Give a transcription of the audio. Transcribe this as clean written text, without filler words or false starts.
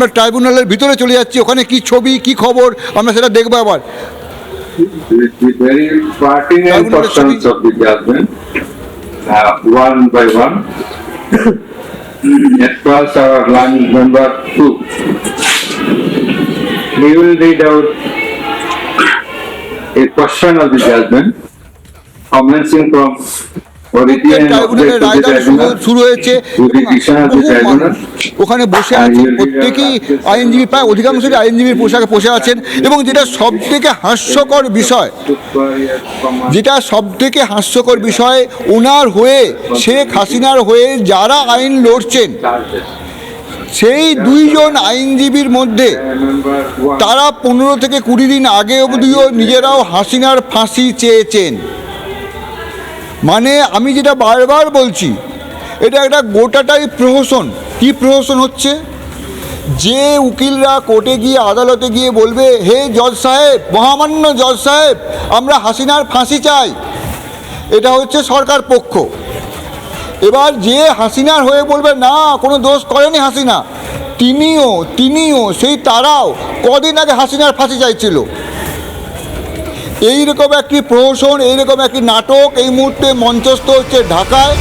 আমরা ট্রাইব্যুনালের ভিতরে চলে যাচ্ছি, ওখানে কি ছবি কি খবর আমরা সেটা দেখবো আবার। The very pertinent portions of the judgment, one by one. At first, our line number 2. We will read out a portion of the judgment, commencing from origin and object of the tribunal শুরু হয়েছে, to the decision of the tribunal. ওখানে বসে আছেন প্রত্যেকেই আইনজীবী, প্রায় অধিকাংশই আইনজীবীর পোশাকে বসে আছেন। এবং যেটা সব থেকে হাস্যকর বিষয়, ওনার হয়ে শেখ হাসিনার হয়ে যারা আইন লড়ছেন সেই দুইজন আইনজীবীর মধ্যে তারা 15 থেকে 20 দিন আগে অবধিও নিজেরাও হাসিনার ফাঁসি চেয়েছেন। মানে আমি যেটা বারবার বলছি, এটা একটা গোটাটাই প্রহসন। কি প্রহসন হচ্ছে? যে উকিলরা কোর্টে গিয়ে আদালতে গিয়ে বলবে, হে জজ সাহেব, মহামান্য জজ সাহেব, আমরা হাসিনার ফাঁসি চাই, এটা হচ্ছে সরকার পক্ষ। এবার যে হাসিনার হয়ে বলবে না কোনো দোষ করেনি হাসিনা, তিনিও সেই তারাও কদিন আগে হাসিনার ফাঁসি চাইছিল। এইরকম একটি প্রহসন, এইরকম একটি নাটক এই মুহূর্তে মঞ্চস্থ হচ্ছে ঢাকায়।